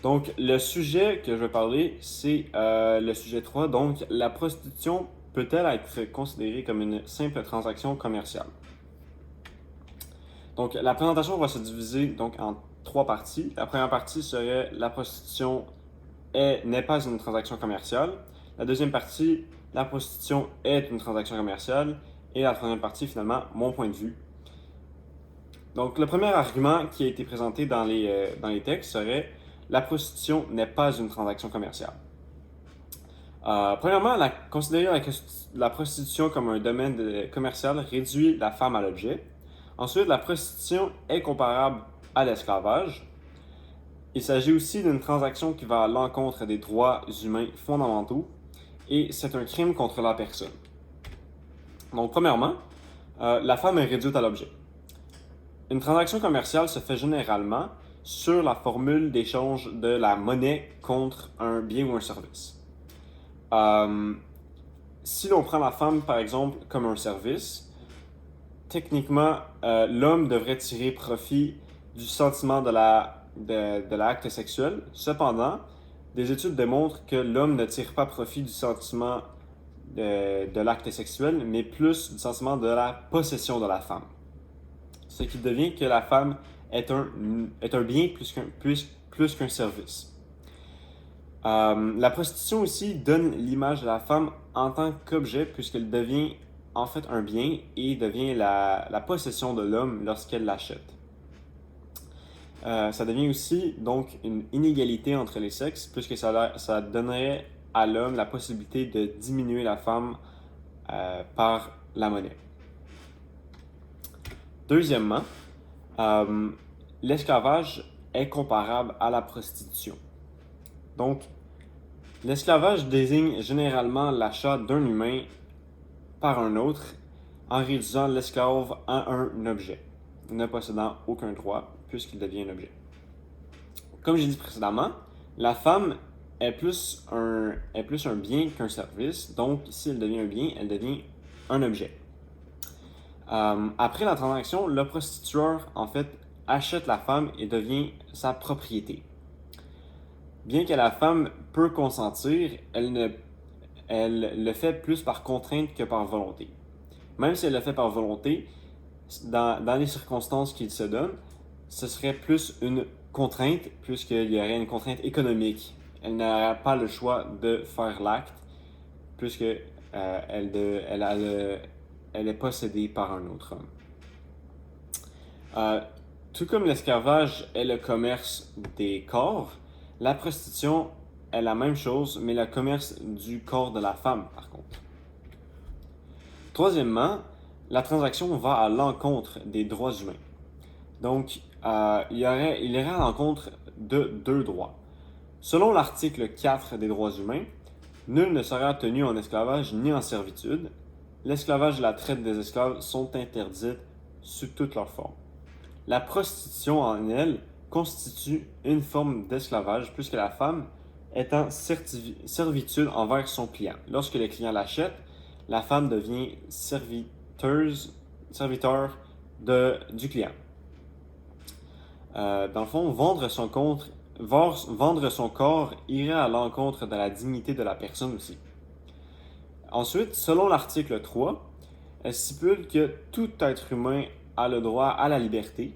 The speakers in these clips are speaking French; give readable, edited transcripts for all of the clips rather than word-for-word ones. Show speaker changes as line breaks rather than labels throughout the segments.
Donc, le sujet que je vais parler, c'est le sujet 3. Donc, la prostitution peut-elle être considérée comme une simple transaction commerciale? Donc, la présentation va se diviser donc, en trois parties. La première partie serait la prostitution n'est pas une transaction commerciale. La deuxième partie, la prostitution est une transaction commerciale. Et la troisième partie, finalement, mon point de vue. Donc, le premier argument qui a été présenté dans les textes serait la prostitution n'est pas une transaction commerciale. Premièrement, considérer la prostitution comme un domaine commercial réduit la femme à l'objet. Ensuite, la prostitution est comparable à l'esclavage. Il s'agit aussi d'une transaction qui va à l'encontre des droits humains fondamentaux et c'est un crime contre la personne. Donc, premièrement, la femme est réduite à l'objet. Une transaction commerciale se fait généralement sur la formule d'échange de la monnaie contre un bien ou un service. Euh, Si l'on prend la femme, par exemple, comme un service, techniquement, l'homme devrait tirer profit du sentiment de l'acte sexuel. Cependant, des études démontrent que l'homme ne tire pas profit du sentiment de l'acte sexuel, mais plus du sentiment de la possession de la femme. Ce qui devient que la femme est un bien plus qu'un service. La prostitution aussi donne l'image de la femme en tant qu'objet puisqu'elle devient en fait un bien et devient la possession de l'homme lorsqu'elle l'achète. Ça devient aussi donc une inégalité entre les sexes puisque ça donnerait à l'homme la possibilité de diminuer la femme par la monnaie. Deuxièmement, euh, l'esclavage est comparable à la prostitution. Donc, l'esclavage désigne généralement l'achat d'un humain par un autre en réduisant l'esclave à un objet, ne possédant aucun droit puisqu'il devient un objet. Comme j'ai dit précédemment, la femme est plus un bien qu'un service, donc si elle devient un bien, elle devient un objet. Après la transaction, le prostitueur, en fait, achète la femme et devient sa propriété. Bien que la femme peut consentir, elle le fait plus par contrainte que par volonté. Même si elle le fait par volonté, dans les circonstances qu'il se donne, ce serait plus une contrainte, puisqu'il y aurait une contrainte économique. Elle n'aurait pas le choix de faire l'acte, puisque elle est possédée par un autre homme. Euh, Tout comme l'esclavage est le commerce des corps, la prostitution est la même chose, mais le commerce du corps de la femme, par contre. Troisièmement, la transaction va à l'encontre des droits humains. Donc, il irait à l'encontre de deux droits. Selon l'article 4 des droits humains, nul ne sera tenu en esclavage ni en servitude. L'esclavage et la traite des esclaves sont interdites sous toutes leurs formes. La prostitution en elle constitue une forme d'esclavage puisque la femme est en servitude envers son client. Lorsque le client l'achète, la femme devient serviteur du client. Dans le fond, vendre son corps irait à l'encontre de la dignité de la personne aussi. Ensuite, selon l'article 3, elle stipule que tout être humain a le droit à la liberté.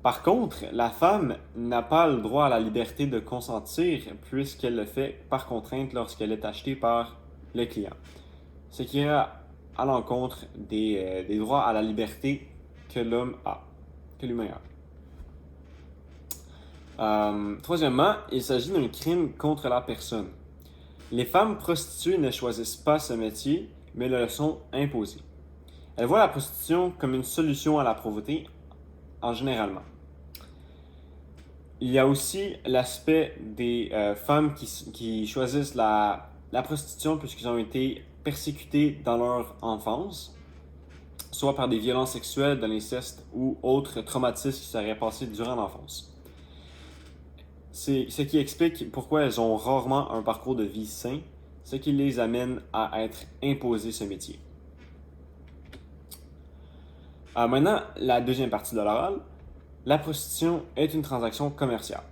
Par contre, la femme n'a pas le droit à la liberté de consentir puisqu'elle le fait par contrainte lorsqu'elle est achetée par le client. Ce qui irait à l'encontre des droits à la liberté que l'homme a, que l'humain a. Troisièmement, il s'agit d'un crime contre la personne. Les femmes prostituées ne choisissent pas ce métier, mais le sont imposées. Elles voient la prostitution comme une solution à la pauvreté en généralement. Il y a aussi l'aspect des femmes qui choisissent la prostitution puisqu'ils ont été persécutés dans leur enfance, soit par des violences sexuelles, de l'inceste ou autres traumatismes qui seraient passés durant l'enfance. C'est ce qui explique pourquoi elles ont rarement un parcours de vie sain, ce qui les amène à être imposées ce métier. Maintenant, la deuxième partie de l'oral. La prostitution est une transaction commerciale.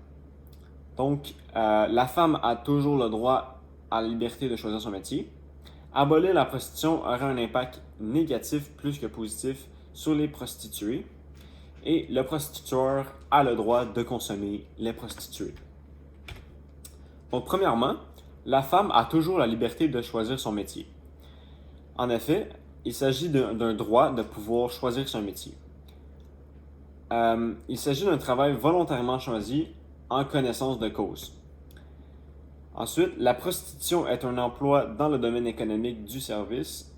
Donc, la femme a toujours le droit à la liberté de choisir son métier. Abolir la prostitution aurait un impact négatif plus que positif sur les prostituées. Et le prostitueur a le droit de consommer les prostituées. Donc, premièrement, la femme a toujours la liberté de choisir son métier. En effet, il s'agit d'un droit de pouvoir choisir son métier. Il s'agit d'un travail volontairement choisi en connaissance de cause. Ensuite, la prostitution est un emploi dans le domaine économique du service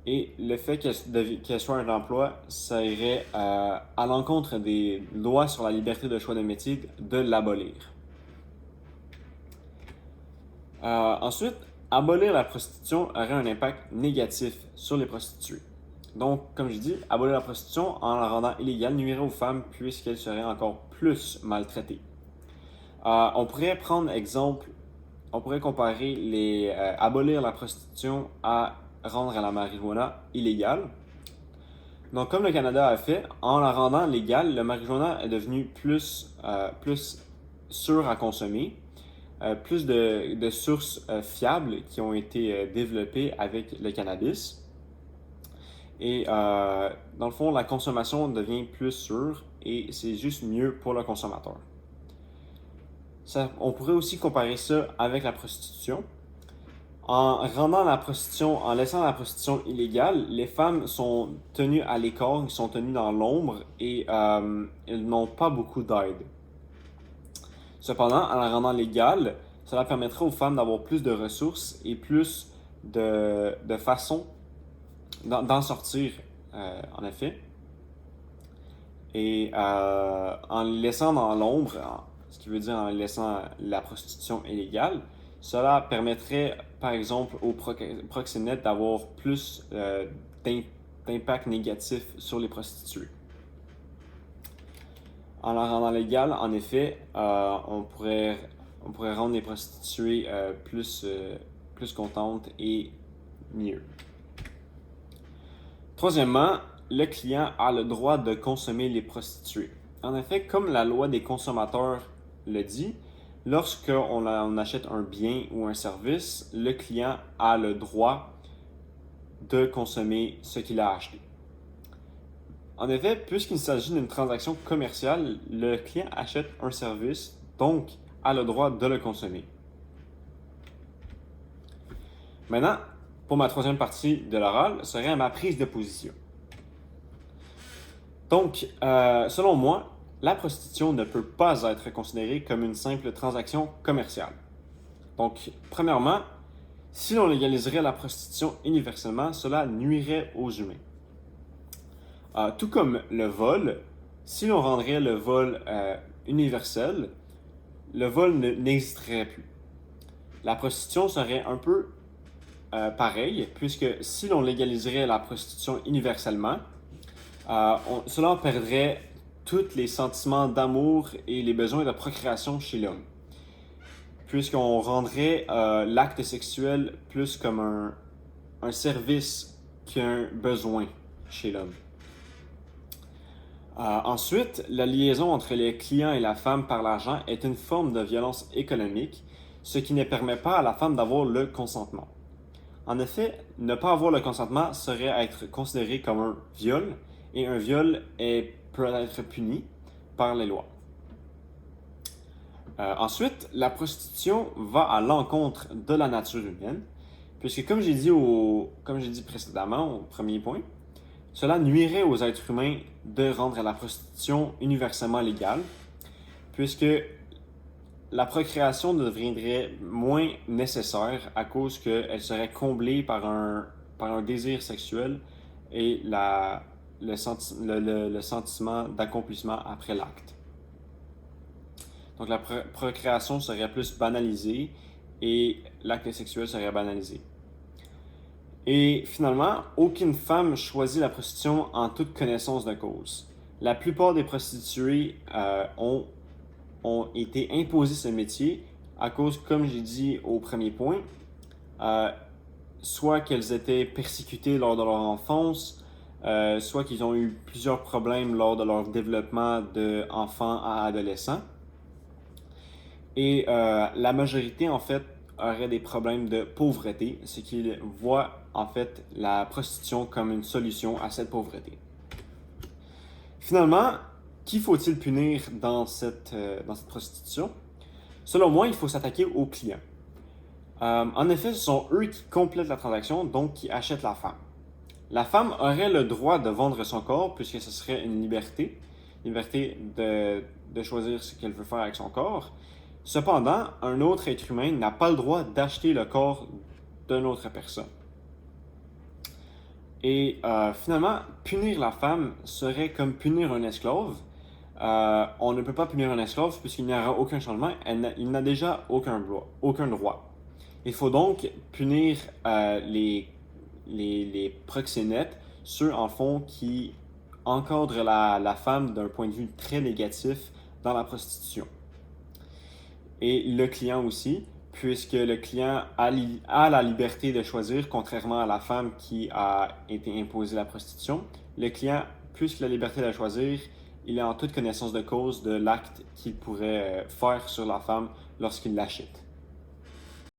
et le fait qu'elle soit un emploi, ça irait à l'encontre des lois sur la liberté de choix de métier de l'abolir. Ensuite, abolir la prostitution aurait un impact négatif sur les prostituées. Donc, comme je dis, abolir la prostitution en la rendant illégale nuirait aux femmes puisqu'elles seraient encore plus maltraitées. On pourrait comparer abolir la prostitution à rendre la marijuana illégale. Donc, comme le Canada a fait, en la rendant légale, le marijuana est devenu plus sûr à consommer. Plus de sources fiables qui ont été développées avec le cannabis. Et dans le fond, la consommation devient plus sûre et c'est juste mieux pour le consommateur. On pourrait aussi comparer ça avec la prostitution. En laissant la prostitution illégale, les femmes sont tenues à l'écart, elles sont tenues dans l'ombre et elles n'ont pas beaucoup d'aide. Cependant, en la rendant légale, cela permettrait aux femmes d'avoir plus de ressources et plus de façons d'en sortir, en effet. Et en les laissant dans l'ombre, ce qui veut dire en laissant la prostitution illégale, cela permettrait, par exemple, aux proxénètes d'avoir plus d'impact négatif sur les prostituées. En la rendant légale, en effet, on pourrait rendre les prostituées plus contentes et mieux. Troisièmement, le client a le droit de consommer les prostituées. En effet, comme la loi des consommateurs le dit, lorsqu'on achète un bien ou un service, le client a le droit de consommer ce qu'il a acheté. En effet, puisqu'il s'agit d'une transaction commerciale, le client achète un service, donc a le droit de le consommer. Maintenant, pour ma troisième partie de l'oral, serait ma prise de position. Donc, selon moi, la prostitution ne peut pas être considérée comme une simple transaction commerciale. Donc, premièrement, si l'on légaliserait la prostitution universellement, cela nuirait aux humains. Tout comme le vol, si l'on rendrait le vol universel, le vol n'existerait plus. La prostitution serait un peu pareil, puisque si l'on légaliserait la prostitution universellement, cela perdrait tous les sentiments d'amour et les besoins de procréation chez l'homme. Puisqu'on rendrait l'acte sexuel plus comme un service qu'un besoin chez l'homme. Ensuite, la liaison entre les clients et la femme par l'argent est une forme de violence économique, ce qui ne permet pas à la femme d'avoir le consentement. En effet, ne pas avoir le consentement serait être considéré comme un viol, et un viol peut être puni par les lois. Ensuite, la prostitution va à l'encontre de la nature humaine, puisque comme j'ai dit précédemment au premier point, cela nuirait aux êtres humains de rendre la prostitution universellement légale, puisque la procréation deviendrait moins nécessaire à cause qu'elle serait comblée par un désir sexuel et le sentiment d'accomplissement après l'acte. Donc la procréation serait plus banalisée et l'acte sexuel serait banalisé. Et finalement, aucune femme choisit la prostitution en toute connaissance de cause. La plupart des prostituées ont été imposées ce métier à cause, comme j'ai dit au premier point, soit qu'elles étaient persécutées lors de leur enfance, soit qu'ils ont eu plusieurs problèmes lors de leur développement d'enfant à adolescent. Et la majorité, en fait, aurait des problèmes de pauvreté, ce qu'ils voient, en fait, la prostitution comme une solution à cette pauvreté. Finalement, qui faut-il punir dans cette prostitution? Selon moi, il faut s'attaquer aux clients. En effet, ce sont eux qui complètent la transaction, donc qui achètent la femme. La femme aurait le droit de vendre son corps, puisque ce serait une liberté de choisir ce qu'elle veut faire avec son corps. Cependant, un autre être humain n'a pas le droit d'acheter le corps d'une autre personne. Et finalement, punir la femme serait comme punir un esclave. On ne peut pas punir un esclave puisqu'il n'y aura aucun changement, il n'a déjà aucun droit. Il faut donc punir les proxénètes, ceux en fond qui encadrent la femme d'un point de vue très négatif dans la prostitution. Et le client aussi, puisque le client a la liberté de choisir, contrairement à la femme qui a été imposée la prostitution. Le client, puisqu'il a la liberté de choisir, il est en toute connaissance de cause de l'acte qu'il pourrait faire sur la femme lorsqu'il l'achète.